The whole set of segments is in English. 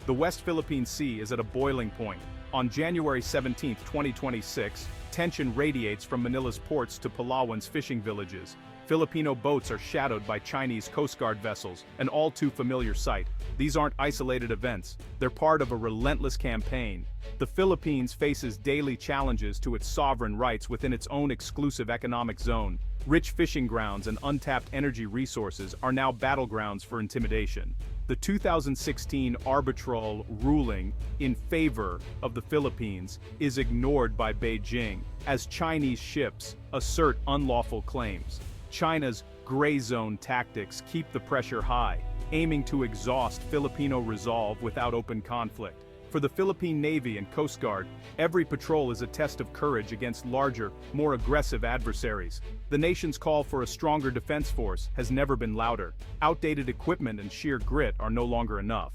The West Philippine Sea is at a boiling point. On January 17, 2026, tension radiates from Manila's ports to Palawan's fishing villages. Filipino boats are shadowed by Chinese Coast Guard vessels, an all-too-familiar sight. These aren't isolated events, they're part of a relentless campaign. The Philippines faces daily challenges to its sovereign rights within its own exclusive economic zone. Rich fishing grounds and untapped energy resources are now battlegrounds for intimidation. The 2016 arbitral ruling in favor of the Philippines is ignored by Beijing, as Chinese ships assert unlawful claims. China's gray zone tactics keep the pressure high, aiming to exhaust Filipino resolve without open conflict. For the Philippine Navy and Coast Guard, every patrol is a test of courage against larger, more aggressive adversaries. The nation's call for a stronger defense force has never been louder. Outdated equipment and sheer grit are no longer enough.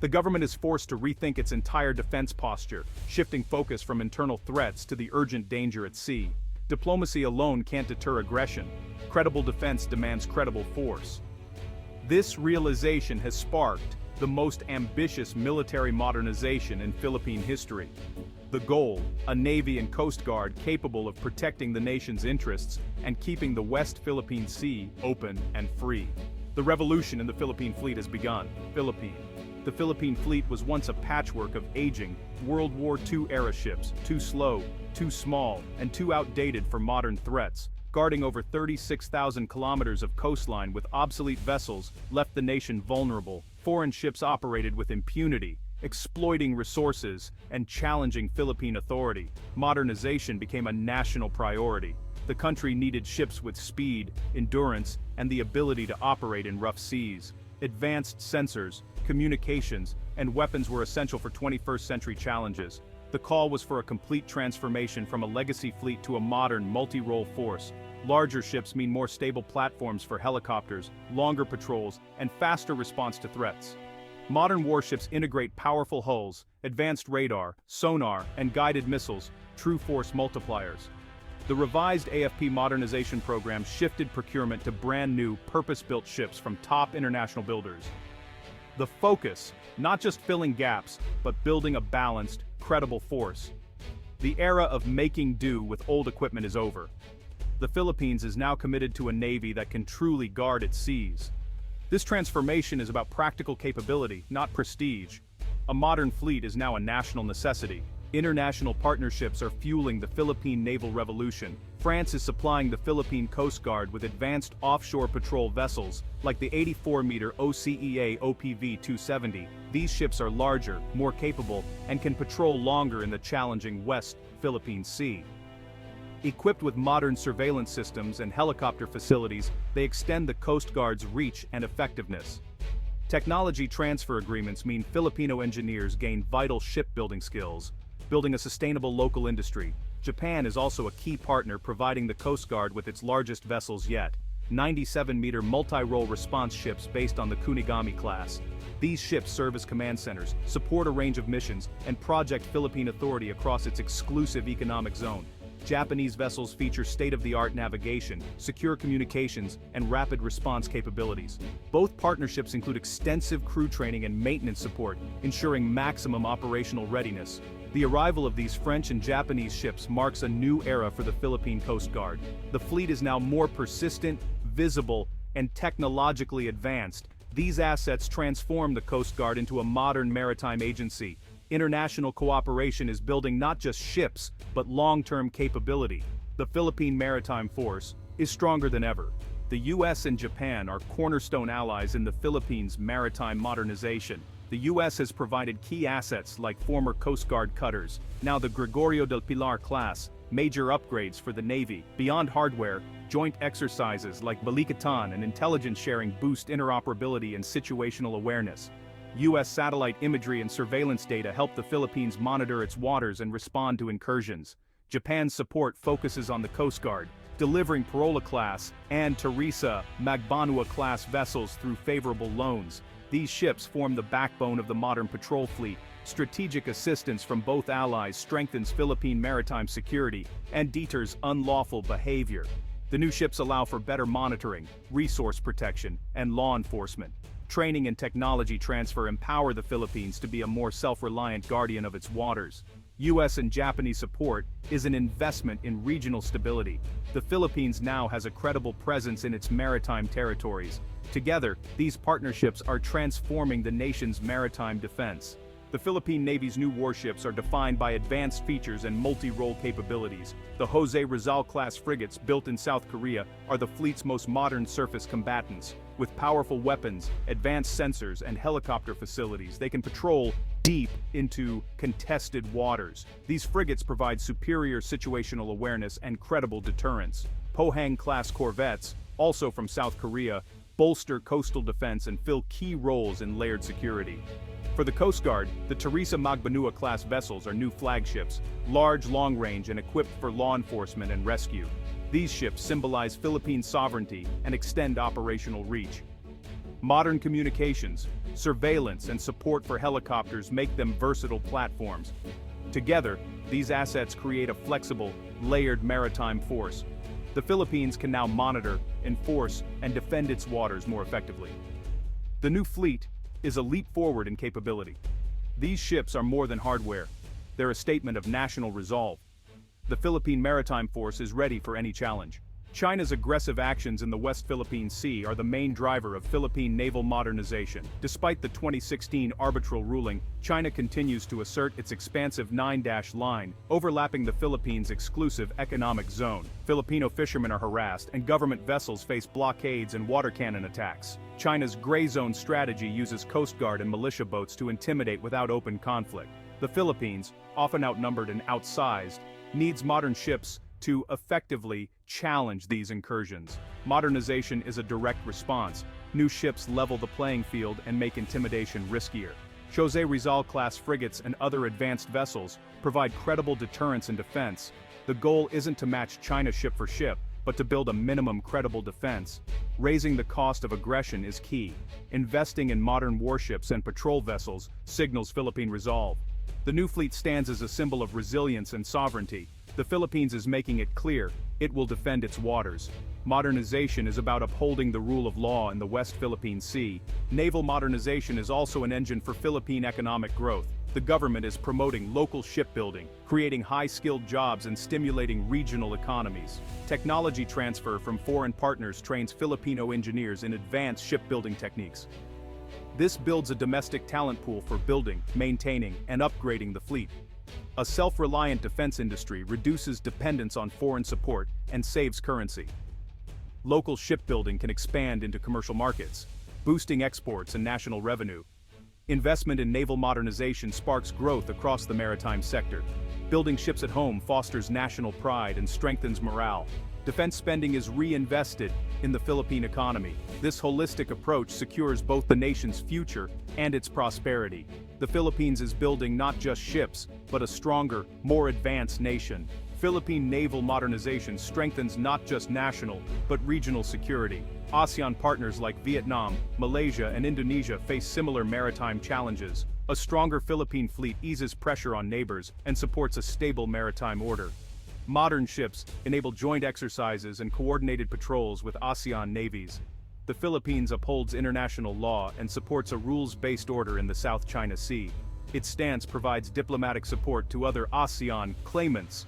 The government is forced to rethink its entire defense posture, shifting focus from internal threats to the urgent danger at sea. Diplomacy alone can't deter aggression. Credible defense demands credible force. This realization has sparked the most ambitious military modernization in Philippine history. The goal, a Navy and Coast Guard capable of protecting the nation's interests and keeping the West Philippine Sea open and free. The revolution in the Philippine fleet has begun. The Philippine fleet was once a patchwork of aging World War II-era ships, too slow, too small, and too outdated for modern threats. Guarding over 36,000 kilometers of coastline with obsolete vessels left the nation vulnerable. Foreign ships operated with impunity, exploiting resources and challenging Philippine authority. Modernization became a national priority. The country needed ships with speed, endurance, and the ability to operate in rough seas. Advanced sensors, communications, and weapons were essential for 21st century challenges. The call was for a complete transformation from a legacy fleet to a modern, multi-role force. Larger ships mean more stable platforms for helicopters, longer patrols, and faster response to threats. Modern warships integrate powerful hulls, advanced radar, sonar, and guided missiles, true force multipliers. The revised AFP modernization program shifted procurement to brand new, purpose-built ships from top international builders. The focus, not just filling gaps, but building a balanced, credible force. The era of making do with old equipment is over. The Philippines is now committed to a navy that can truly guard its seas. This transformation is about practical capability, not prestige. A modern fleet is now a national necessity. International partnerships are fueling the Philippine naval revolution. France is supplying the Philippine Coast Guard with advanced offshore patrol vessels, like the 84-meter OCEA OPV-270. These ships are larger, more capable, and can patrol longer in the challenging West Philippine Sea. Equipped with modern surveillance systems and helicopter facilities, they extend the Coast Guard's reach and effectiveness. Technology transfer agreements mean Filipino engineers gain vital shipbuilding skills, building a sustainable local industry. Japan is also a key partner, providing the Coast Guard with its largest vessels yet, 97-meter multi-role response ships based on the Kunigami class. These ships serve as command centers, support a range of missions, and project Philippine authority across its exclusive economic zone. Japanese vessels feature state-of-the-art navigation, secure communications, and rapid response capabilities. Both partnerships include extensive crew training and maintenance support, ensuring maximum operational readiness. The arrival of these French and Japanese ships marks a new era for the Philippine Coast Guard. The fleet is now more persistent, visible, and technologically advanced. These assets transform the Coast Guard into a modern maritime agency. International cooperation is building not just ships, but long-term capability. The Philippine Maritime Force is stronger than ever. The US and Japan are cornerstone allies in the Philippines' maritime modernization. The US has provided key assets like former Coast Guard cutters, now the Gregorio del Pilar class, major upgrades for the Navy. Beyond hardware, joint exercises like Balikatan and intelligence sharing boost interoperability and situational awareness. US satellite imagery and surveillance data help the Philippines monitor its waters and respond to incursions. Japan's support focuses on the Coast Guard, delivering Parola-class and Teresa Magbanua-class vessels through favorable loans. These ships form the backbone of the modern patrol fleet. Strategic assistance from both allies strengthens Philippine maritime security and deters unlawful behavior. The new ships allow for better monitoring, resource protection, and law enforcement. training and technology transfer empower the Philippines to be a more self-reliant guardian of its waters. US and Japanese support is an investment in regional stability. The Philippines now has a credible presence in its maritime territories. Together, these partnerships are transforming the nation's maritime defense. The Philippine Navy's new warships are defined by advanced features and multi-role capabilities. The Jose Rizal-class frigates built in South Korea are the fleet's most modern surface combatants. With powerful weapons, advanced sensors, and helicopter facilities, they can patrol deep into contested waters. These frigates provide superior situational awareness and credible deterrence. Pohang-class corvettes, also from South Korea, bolster coastal defense and fill key roles in layered security. For the Coast Guard, the Teresa Magbanua-class vessels are new flagships, large, long-range, and equipped for law enforcement and rescue. These ships symbolize Philippine sovereignty and extend operational reach. Modern communications, surveillance, and support for helicopters make them versatile platforms. Together, these assets create a flexible, layered maritime force. The Philippines can now monitor, enforce, and defend its waters more effectively. The new fleet is a leap forward in capability. These ships are more than hardware. They're a statement of national resolve. The Philippine Maritime Force is ready for any challenge. China's aggressive actions in the West Philippine Sea are the main driver of Philippine naval modernization. Despite the 2016 arbitral ruling, China continues to assert its expansive 9-line, overlapping the Philippines' exclusive economic zone. Filipino fishermen are harassed, and government vessels face blockades and water cannon attacks. China's gray zone strategy uses Coast Guard and militia boats to intimidate without open conflict. The Philippines, often outnumbered and outsized, needs modern ships to effectively challenge these incursions. Modernization is a direct response. New ships level the playing field and make intimidation riskier. Jose Rizal-class frigates and other advanced vessels provide credible deterrence and defense. The goal isn't to match China ship for ship, but to build a minimum credible defense. Raising the cost of aggression is key. Investing in modern warships and patrol vessels signals Philippine resolve. The new fleet stands as a symbol of resilience and sovereignty. The Philippines is making it clear it will defend its waters. Modernization is about upholding the rule of law in the West Philippine Sea. Naval modernization is also an engine for Philippine economic growth. The government is promoting local shipbuilding, creating high-skilled jobs and stimulating regional economies. Technology transfer from foreign partners trains Filipino engineers in advanced shipbuilding techniques. This builds a domestic talent pool for building, maintaining, and upgrading the fleet. A self-reliant defense industry reduces dependence on foreign support and saves currency. Local shipbuilding can expand into commercial markets, boosting exports and national revenue. Investment in naval modernization sparks growth across the maritime sector. Building ships at home fosters national pride and strengthens morale. Defense spending is reinvested in the Philippine economy. This holistic approach secures both the nation's future and its prosperity. The Philippines is building not just ships, but a stronger, more advanced nation. Philippine naval modernization strengthens not just national, but regional security. ASEAN partners like Vietnam, Malaysia, and Indonesia face similar maritime challenges. A stronger Philippine fleet eases pressure on neighbors and supports a stable maritime order. Modern ships enable joint exercises and coordinated patrols with ASEAN navies. The Philippines upholds international law and supports a rules-based order in the South China Sea. Its stance provides diplomatic support to other ASEAN claimants.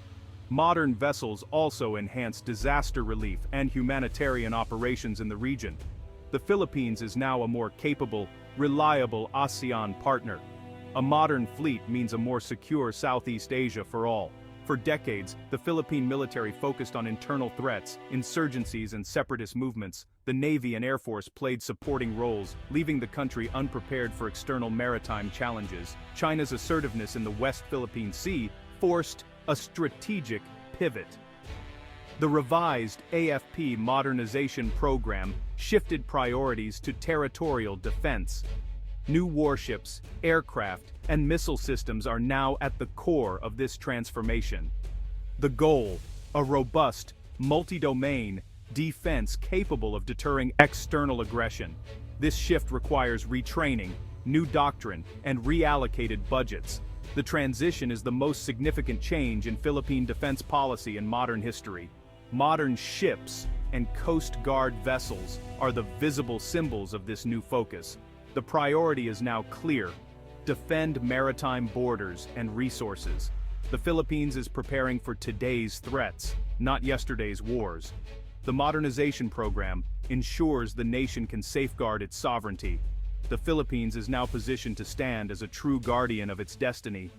Modern vessels also enhance disaster relief and humanitarian operations in the region. The Philippines is now a more capable, reliable ASEAN partner. A modern fleet means a more secure Southeast Asia for all. For decades, the Philippine military focused on internal threats, insurgencies, and separatist movements. The Navy and Air Force played supporting roles, leaving the country unprepared for external maritime challenges. China's assertiveness in the West Philippine Sea forced a strategic pivot. The revised AFP modernization program shifted priorities to territorial defense. New warships, aircraft, and missile systems are now at the core of this transformation. The goal: a robust, multi-domain defense capable of deterring external aggression. This shift requires retraining, new doctrine, and reallocated budgets. The transition is the most significant change in Philippine defense policy in modern history. Modern ships and Coast Guard vessels are the visible symbols of this new focus. The priority is now clear: defend maritime borders and resources. The Philippines is preparing for today's threats, not yesterday's wars. The modernization program ensures the nation can safeguard its sovereignty. The Philippines is now positioned to stand as a true guardian of its destiny